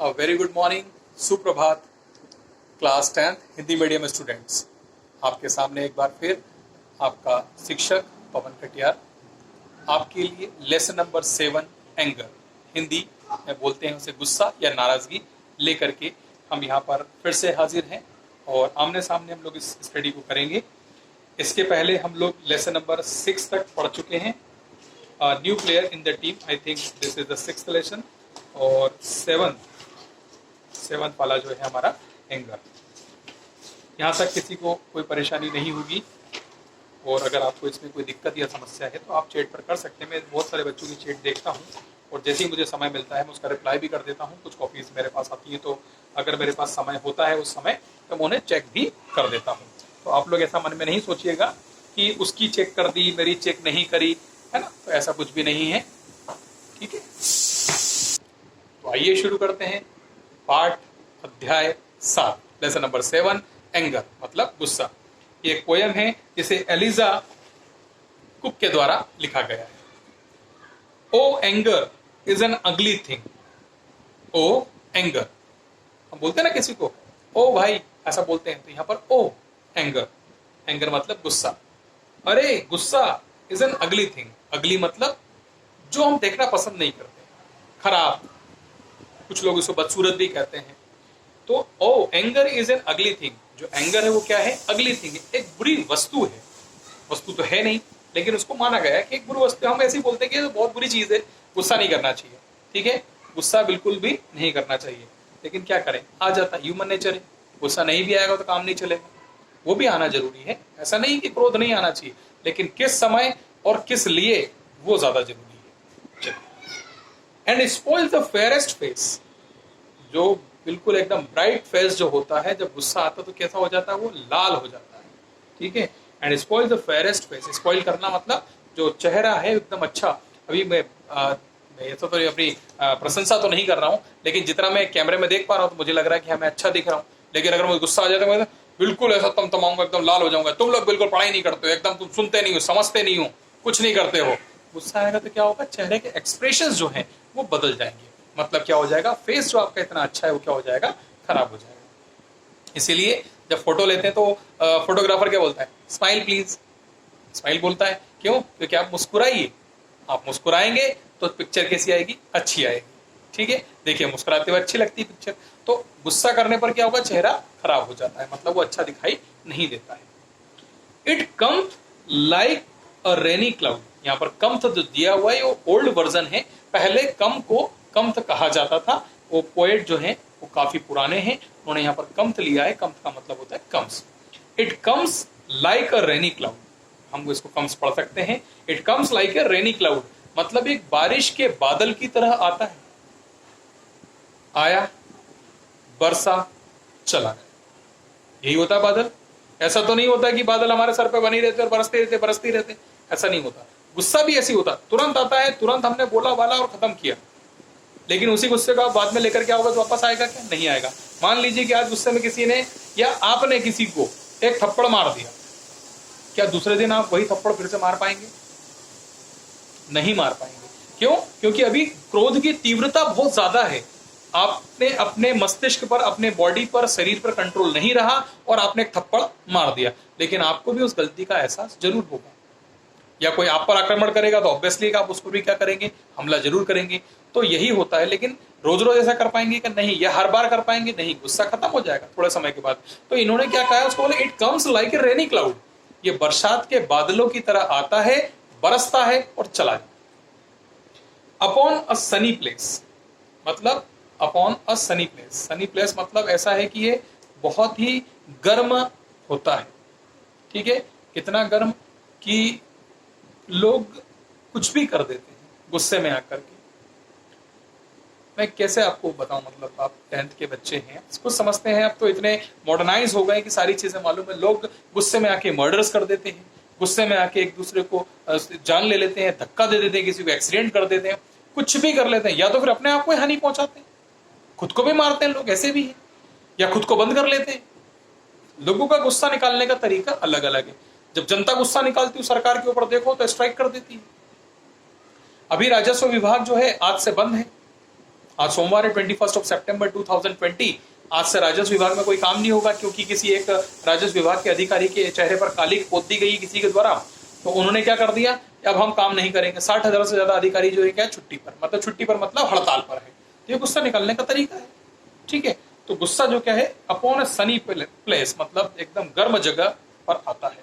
Very good morning, सुप्रभात। Class 10 Hindi medium students, आपके सामने एक बार फिर आपका शिक्षक पवन कटियार आपके लिए लेसन नंबर 7 एंगर, हिंदी में बोलते हैं उसे गुस्सा या नाराजगी, लेकर के हम यहाँ पर फिर से हाजिर हैं और आमने सामने हम लोग इस स्टडी को करेंगे। इसके पहले हम लोग लेसन नंबर 6 तक पढ़ चुके हैं। New player in the team, I think this is the 6th lesson, और 7th वाला जो है हमारा एंगर। यहाँ तक किसी को कोई परेशानी नहीं होगी, और अगर आपको इसमें कोई दिक्कत या समस्या है तो आप चैट पर कर सकते हैं। मैं बहुत सारे बच्चों की चैट देखता हूँ और जैसे ही मुझे समय मिलता है मैं उसका रिप्लाई भी कर देता हूँ। कुछ कॉपीज़ मेरे पास आती हैं तो अगर मेरे पास समय होता है उस समय तो मैं उन्हें चेक भी कर देता हूँ। तो आप लोग ऐसा मन में नहीं सोचिएगा कि उसकी चेक कर दी, मेरी चेक नहीं करी, है ना, तो ऐसा कुछ भी नहीं है, ठीक है। तो आइए शुरू करते हैं। पाठ अध्याय 7, लेसन नंबर 7 एंगर मतलब गुस्सा। ये एक पोयम है जिसे एलिजा कुक के द्वारा लिखा गया है। O anger is an ugly thing. O anger, हम बोलते हैं ना किसी को ओ भाई, ऐसा बोलते हैं, तो यहाँ पर ओ एंगर, एंगर मतलब गुस्सा। अरे गुस्सा इज एन अगली थिंग। अगली मतलब जो हम देखना पसंद नहीं करते, खराब, कुछ लोग इसको बदसूरत भी कहते हैं। तो O anger is an ugly thing, जो एंगर है वो क्या है? अगली थिंग, एक बुरी वस्तु है। वस्तु तो है नहीं, लेकिन उसको माना गया है कि एक बुरी वस्तु। हम ऐसे ही बोलते हैं कि ये तो बहुत बुरी चीज है, गुस्सा नहीं करना चाहिए, ठीक है, गुस्सा बिल्कुल भी नहीं करना चाहिए। लेकिन क्या करें, आ जाता है, ह्यूमन नेचर है। गुस्सा नहीं भी आएगा तो काम नहीं चलेगा, वो भी आना जरूरी है। ऐसा नहीं कि क्रोध नहीं आना चाहिए, लेकिन किस समय और किस लिए वो ज्यादा जरूरी है। चलिए, and spoil the fairest face, जो बिल्कुल एकदम ब्राइट फेस जो होता है, जब गुस्सा आता है तो कैसा हो जाता है? वो लाल हो जाता है, ठीक है। And spoil the fairest face, spoil करना मतलब जो चेहरा है एकदम अच्छा। अभी मैं ऐसा तो अपनी प्रशंसा तो नहीं कर रहा हूँ, लेकिन जितना मैं कैमरे में देख पा रहा हूँ तो मुझे लग रहा है कि मैं अच्छा दिख रहा हूँ। लेकिन अगर मुझे गुस्सा आ जाता है बिल्कुल ऐसा तमतमाऊंगा, एकदम लाल हो जाऊंगा। तुम लोग बिल्कुल पढ़ाई नहीं करते हो, एकदम तुम सुनते नहीं हो, समझते नहीं हो, कुछ नहीं करते हो। गुस्सा आएगा तो क्या होगा? चेहरे के एक्सप्रेशंस जो हैं वो बदल जाएंगे। मतलब क्या हो जाएगा? फेस जो आपका इतना अच्छा है वो क्या हो जाएगा? खराब हो जाएगा। इसीलिए जब फोटो लेते हैं तो फोटोग्राफर क्या बोलता है? Smile please. स्माइल बोलता है, क्यों? क्योंकि आप मुस्कुराइए। आप मुस्कुराएंगे तो पिक्चर कैसी आएगी? अच्छी आएगी, ठीक है। देखिए, मुस्कुराते हुए अच्छी लगती है पिक्चर। तो गुस्सा करने पर क्या होगा? चेहरा खराब हो जाता है, मतलब वो अच्छा दिखाई नहीं देता है। It comes like a rainy cloud. यहाँ पर कम्थ जो दिया हुआ है वो ओल्ड वर्जन है। पहले कम को कम्थ कहा जाता था। वो पोएट जो है वो काफी पुराने हैं, उन्होंने यहाँ पर कम्थ लिया है। कम्थ का मतलब होता है comes. It comes like a rainy cloud, हम इसको कम्स पढ़ सकते हैं। It comes like a rainy cloud मतलब एक बारिश के बादल की तरह आता है। आया, बरसा, चला गया, यही होता है बादल। ऐसा तो नहीं होता कि बादल हमारे सर पे बनी रहते और बरसते रहते, ऐसा नहीं होता। गुस्सा भी ऐसी होता, तुरंत आता है, तुरंत हमने बोला वाला और खत्म किया। लेकिन उसी गुस्से को आप बाद में लेकर क्या होगा? तो वापस आएगा क्या? नहीं आएगा। मान लीजिए कि आज गुस्से में किसी ने या आपने किसी को एक थप्पड़ मार दिया, क्या दूसरे दिन आप वही थप्पड़ फिर से मार पाएंगे? नहीं मार पाएंगे। क्यों? क्योंकि अभी क्रोध की तीव्रता बहुत ज्यादा है। आपने अपने मस्तिष्क पर, अपने बॉडी पर, शरीर पर कंट्रोल नहीं रहा और आपने एक थप्पड़ मार दिया। लेकिन आपको भी उस गलती का एहसास जरूर होगा। या कोई आप पर आक्रमण करेगा तो ऑब्वियसली आप उसको भी क्या करेंगे? हमला जरूर करेंगे। तो यही होता है। लेकिन रोज रोज ऐसा कर पाएंगे कि नहीं? या हर बार कर पाएंगे? नहीं, गुस्सा खत्म हो जाएगा थोड़े समय के बाद। तो इन्होंने क्या कहा? उसको बोले it comes like a rainy cloud, ये बरसात के बादलों की तरह आता है, बरसता है और चला जाता है। अपॉन अ सनी प्लेस मतलब upon a Sunny place, Sunny place मतलब ऐसा है कि ये बहुत ही गर्म होता है, ठीक है। कितना गर्म कि लोग कुछ भी कर देते हैं गुस्से में आकर के। मैं कैसे आपको बताऊं, मतलब आप 10th के बच्चे हैं, कुछ समझते हैं। अब तो इतने मॉडर्नाइज हो गए कि सारी चीजें मालूम है। लोग गुस्से में आके मर्डर्स कर देते हैं, गुस्से में आके एक दूसरे को जान ले लेते हैं, धक्का दे देते हैं, किसी को एक्सीडेंट कर देते हैं, कुछ भी कर लेते हैं। या तो फिर अपने आप को हानि पहुंचाते हैं, खुद को भी मारते हैं लोग, ऐसे भी है, या खुद को बंद कर लेते हैं। लोगों का गुस्सा निकालने का तरीका अलग अलग है। जब जनता गुस्सा निकालती है सरकार के ऊपर, देखो तो स्ट्राइक कर देती है। अभी राजस्व विभाग जो है आज से बंद है, आज सोमवार है 21 सितंबर 2020। आज से राजस्व विभाग में कोई काम नहीं होगा, क्योंकि किसी एक राजस्व विभाग के अधिकारी के चेहरे पर कालिक पोत दी गई किसी के द्वारा, तो उन्होंने क्या कर दिया, अब हम काम नहीं करेंगे। 60,000 से ज्यादा अधिकारी जो है क्या छुट्टी पर, मतलब हड़ताल पर है। तो ये गुस्सा निकालने का तरीका है, ठीक है। तो गुस्सा जो क्या है, अपॉन सनी प्लेस, मतलब एकदम गर्म जगह पर आता है,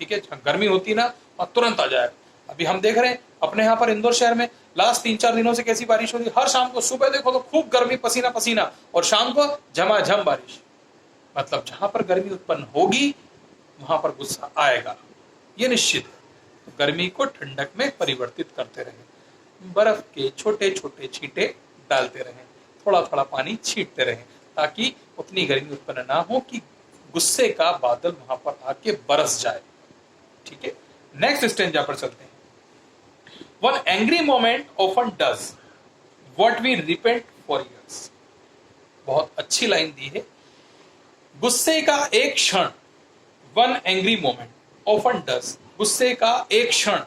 ठीक है। गर्मी होती ना और तुरंत आ जाएगा। अभी हम देख रहे हैं अपने यहाँ पर इंदौर शहर में लास्ट 3-4 दिनों से कैसी बारिश हो रही है। हर शाम को, सुबह देखो तो खूब गर्मी, पसीना पसीना, और शाम को झमाझम बारिश। मतलब जहां पर गर्मी उत्पन्न होगी वहां पर गुस्सा आएगा, ये निश्चित है। गर्मी को ठंडक में परिवर्तित करते रहें, बर्फ के छोटे छोटे छींटे डालते रहें, थोड़ा थोड़ा पानी छींटते रहें, ताकि उतनी गर्मी उत्पन्न ना हो कि गुस्से का बादल वहां पर आके बरस जाए, ठीक है। नेक्स्ट स्टेंजा पर चलते हैं। One angry moment often does what we repent for years। बहुत अच्छी लाइन दी है। गुस्से का एक क्षण, one angry moment often does, गुस्से का एक क्षण,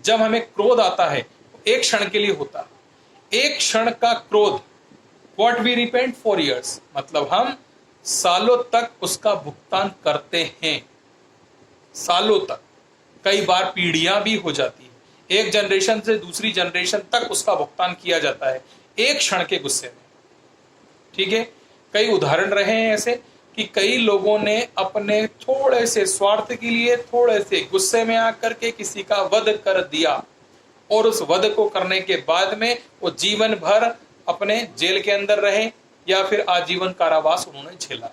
जब हमें क्रोध आता है एक क्षण के लिए होता है। एक क्षण का क्रोध, what we repent for years, मतलब हम सालों तक उसका भुगतान करते हैं, सालों तक, कई बार पीढ़ियां भी हो जाती है, एक जनरेशन से दूसरी जनरेशन तक उसका भुगतान किया जाता है एक क्षण के गुस्से में, ठीक है। कई उदाहरण रहे हैं ऐसे कि कई लोगों ने अपने थोड़े से स्वार्थ के लिए, थोड़े से गुस्से में आकर के किसी का वध कर दिया, और उस वध को करने के बाद में वो जीवन भर अपने जेल के अंदर रहे, या फिर आजीवन कारावास उन्होंने झेला,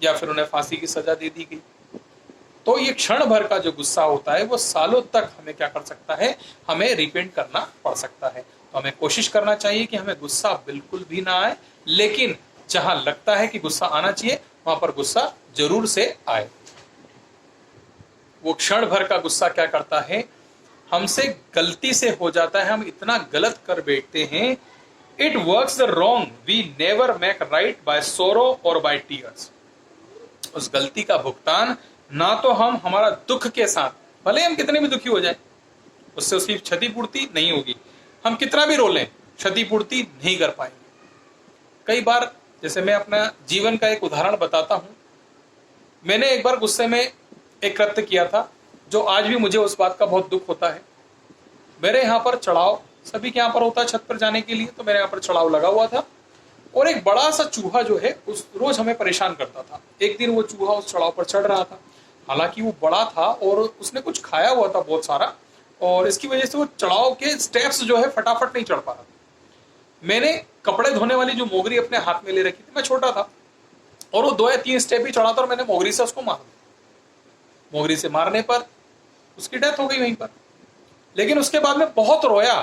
या फिर उन्हें फांसी की सजा दे दी गई। तो ये क्षण भर का जो गुस्सा होता है वो सालों तक हमें क्या कर सकता है, हमें रिपेंट करना पड़ सकता है। तो हमें कोशिश करना चाहिए कि हमें गुस्सा बिल्कुल भी ना आए, लेकिन जहां लगता है कि गुस्सा आना चाहिए वहां पर गुस्सा जरूर से आए। वो क्षण भर का गुस्सा क्या करता है, हमसे गलती से हो जाता है, हम इतना गलत कर बैठते हैं। It works the wrong we never make right by sorrow और बाय टीयर्स। उस गलती का भुगतान ना तो हम हमारा दुख के साथ, भले हम कितने भी दुखी हो जाए, उससे उसकी क्षतिपूर्ति नहीं होगी, हम कितना भी रो लें क्षतिपूर्ति नहीं कर पाएंगे। कई बार, जैसे मैं अपना जीवन का एक उदाहरण बताता हूं, मैंने एक बार गुस्से में एक कृत्य किया था जो आज भी मुझे उस बात का बहुत दुख होता है। मेरे यहाँ पर चढ़ाव, सभी के यहाँ पर होता है छत पर जाने के लिए, तो मेरे यहाँ पर चढ़ाव लगा हुआ था, और एक बड़ा सा चूहा जो है उस रोज हमें परेशान करता था। एक दिन वो चूहा उस चढ़ाव पर चढ़ रहा था, हालांकि वो बड़ा था और उसने कुछ खाया हुआ था बहुत सारा, और इसकी वजह से वो चढ़ाव के स्टेप्स जो है फटाफट नहीं चढ़ पा रहा था। मैंने कपड़े धोने वाली जो मोगरी अपने हाथ में ले रखी थी, मैं छोटा था, और वो 2 या 3 स्टेप ही चढ़ा था और मैंने मोगरी से उसको मार दिया। मोगरी से मारने पर उसकी डेथ हो गई वहीं पर। लेकिन उसके बाद में बहुत रोया,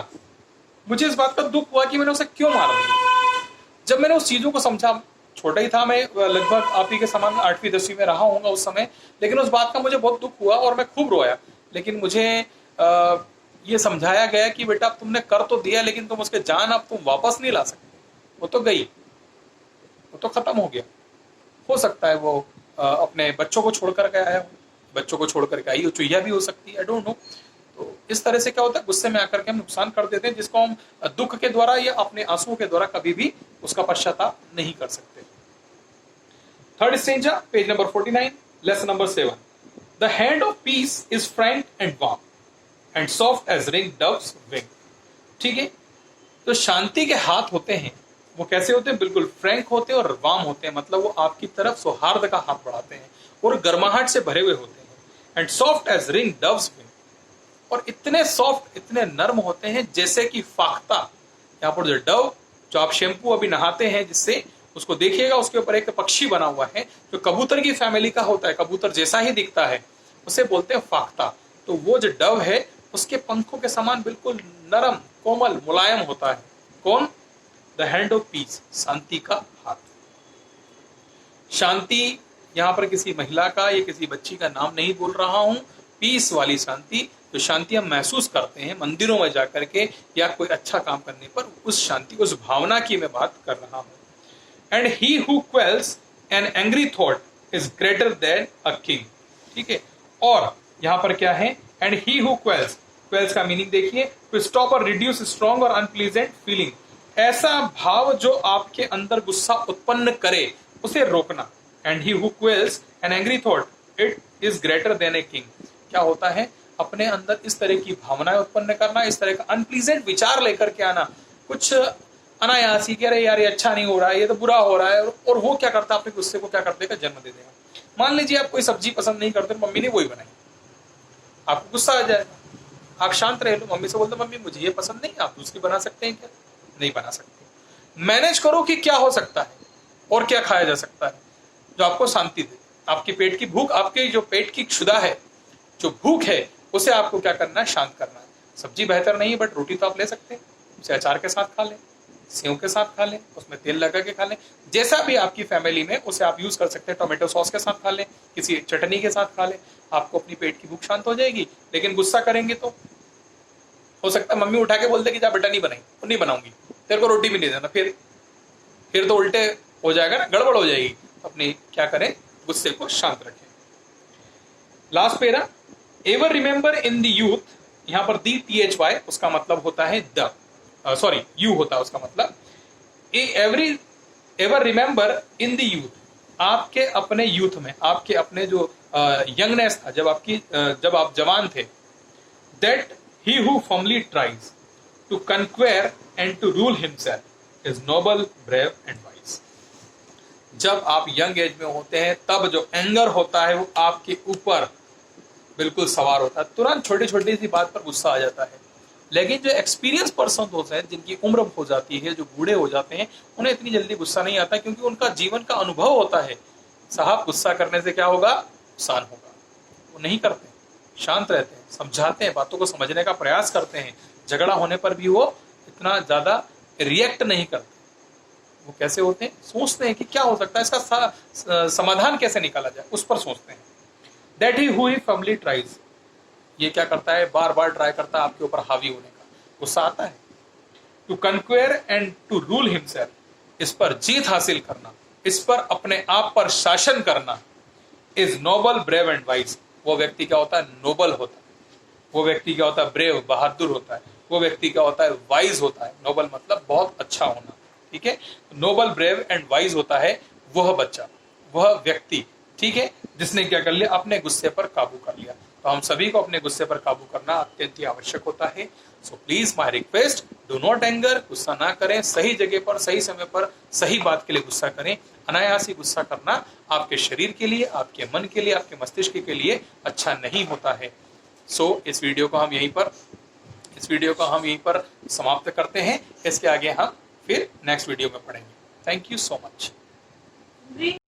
मुझे इस बात का दुख हुआ कि मैंने उसे क्यों मार दिया। जब मैंने उस चीजों को समझा, छोटा ही था मैं, लगभग आप ही के समान 8वीं 10वीं में रहा होऊंगा उस समय, लेकिन उस बात का मुझे बहुत दुख हुआ और मैं खूब रोया। लेकिन मुझे ये समझाया गया कि बेटा तुमने कर तो दिया, लेकिन तुम उसके जान अब तुम वापस नहीं ला सकते, वो तो गई, वो तो खत्म हो गया। हो सकता है वो अपने बच्चों को छोड़ करके आया हो, बच्चों को छोड़ करके आई हो, चुहिया भी हो सकती है, आई डोंट नो। तो इस तरह से क्या होता है, गुस्से में आकर के हम नुकसान कर देते हैं, जिसको हम दुख के द्वारा या अपने आंसुओं के द्वारा कभी भी उसका पश्चाताप नहीं कर सकते। Third stanza, page number 49, lesson number 7। The hand of peace is frank and warm and soft as ring doves wing. ठीक है, तो शांति के हाथ होते हैं, वो कैसे होते हैं, बिल्कुल फ्रैंक होते हैं और वार्म होते हैं, मतलब वो आपकी तरफ सौहार्द का हाथ बढ़ाते हैं और गर्माहट से भरे हुए होते हैं। And soft as ring doves wing, और इतने सॉफ्ट, इतने नर्म होते हैं जैसे कि फाख्ता। यहाँ पर जो डव, जो आप शैम्पू अभी नहाते हैं जिससे, उसको देखिएगा, उसके ऊपर एक पक्षी बना हुआ है जो कबूतर की फैमिली का होता है, कबूतर जैसा ही दिखता है, उसे बोलते हैं फाख्ता। तो वो जो डव है उसके पंखों के समान बिल्कुल नरम, कोमल, मुलायम होता है। कौन? द हैंड ऑफ पीस, शांति का हाथ। शांति, यहाँ पर किसी महिला का या किसी बच्ची का नाम नहीं बोल रहा हूं, पीस वाली शांति, जो शांति हम महसूस करते हैं मंदिरों में जाकर के या कोई अच्छा काम करने पर, उस शांति, उस भावना की मैं बात कर रहा हूं। And he who क्वेल्स an angry thought is greater than a king. ठीक है, और यहां पर क्या है, एंड ही हु क्वेल्स, क्वेल्स का मीनिंग देखिए, टू स्टॉप और रिड्यूस स्ट्रॉन्ग और अनप्लीजेंट फीलिंग ऐसा भाव जो आपके अंदर गुस्सा उत्पन्न करे उसे रोकना। And he who क्वेल्स an angry thought it is greater than a king. क्या होता है, अपने अंदर इस तरह की भावनाएं उत्पन्न करना, इस तरह का अनप्लीजेंट विचार लेकर के आना, कुछ अनायासी कह रहे यार ये अच्छा नहीं हो रहा है, ये तो बुरा हो रहा है, और वो क्या करता है, अपने गुस्से को क्या कर देगा, जन्म दे देगा। मान लीजिए आप कोई सब्जी पसंद नहीं करते, मम्मी ने वही बनाई, आपको गुस्सा आ जाएगा, आप शांत रह लो, मम्मी से बोलते मम्मी मुझे ये पसंद नहीं, आप दूसरी बना सकते हैं क्या? नहीं बना सकते। मैनेज करो कि क्या हो सकता है और क्या खाया जा सकता है जो आपको शांति दे। आपकी पेट की भूख, आपके जो पेट की क्षुधा है, जो भूख है, उसे आपको क्या करना है, शांत करना है। सब्जी बेहतर नहीं है बट रोटी तो आप ले सकते हैं, उसे अचार के साथ खा लें, सेव के साथ खा लें, उसमें तेल लगा के खा लें, जैसा भी आपकी फैमिली में उसे आप यूज कर सकते हैं। टोमेटो सॉस के साथ खा लें, किसी चटनी के साथ खा लें, आपको अपनी पेट की भूख शांत हो जाएगी। लेकिन गुस्सा करेंगे तो हो सकता है मम्मी उठा के बोलते कि जा बेटा नहीं बनाई, तो नहीं बनाऊंगी, तेरे को रोटी भी नहीं देना, फिर तो उल्टे हो जाएगा ना, गड़बड़ हो जाएगी। अपनी क्या करें, गुस्से को शांत रखें। लास्ट पेरा, ever remember in the youth, यहां पर दी THY उसका मतलब होता है द, सॉरी यू होता है उसका मतलब। Ever remember in the youth, आपके अपने यूथ में, आपके अपने जो यंगनेस था, जब आप जवान थे, that he who firmly tries to conquer and to rule himself is noble, brave and wise. जब आप यंग एज में होते हैं तब जो एंगर होता है वो आपके ऊपर बिल्कुल सवार होता है, तुरंत छोटी छोटी सी बात पर गुस्सा आ जाता है। लेकिन जो एक्सपीरियंस पर्सन होते हैं, जिनकी उम्र हो जाती है, जो बूढ़े हो जाते हैं, उन्हें इतनी जल्दी गुस्सा नहीं आता, क्योंकि उनका जीवन का अनुभव होता है। साहब गुस्सा करने से क्या होगा, नुकसान होगा। वो नहीं करते, शांत रहते हैं, समझाते हैं, बातों को समझने का प्रयास करते हैं। झगड़ा होने पर भी वो इतना ज्यादा रिएक्ट नहीं करते। वो कैसे होते हैं, सोचते हैं कि क्या हो सकता है, इसका समाधान कैसे निकाला जाए, उस पर सोचते हैं। That he who firmly tries, ये क्या करता है, बार बार ट्राई करता है आपके ऊपर हावी होने का, गुस्सा आता है। To conquer and to rule himself, इस पर जीत हासिल करना, इस पर अपने आप पर शासन करना, is noble, brave and wise. वो व्यक्ति क्या होता है, नोबल होता है। वो व्यक्ति क्या होता है, ब्रेव, बहादुर होता है। वो व्यक्ति क्या होता है, वाइज होता है। नोबल मतलब बहुत अच्छा होना, ठीक है। नोबल, ब्रेव एंड वाइज होता है वह बच्चा, वह व्यक्ति, ठीक है, जिसने क्या कर लिया, अपने गुस्से पर काबू कर लिया। तो हम सभी को अपने गुस्से पर काबू करना अत्यंत ही आवश्यक होता है। So please my request, do not anger, गुस्सा ना करें, सही जगह पर, सही समय पर, सही बात के लिए गुस्सा करें। अनायासी गुस्सा करना आपके शरीर के लिए, आपके मन के लिए, आपके मस्तिष्क के लिए अच्छा नहीं होता है। सो इस वीडियो को हम यहीं पर समाप्त करते हैं। इसके आगे हम फिर नेक्स्ट वीडियो में पढ़ेंगे। Thank you so much.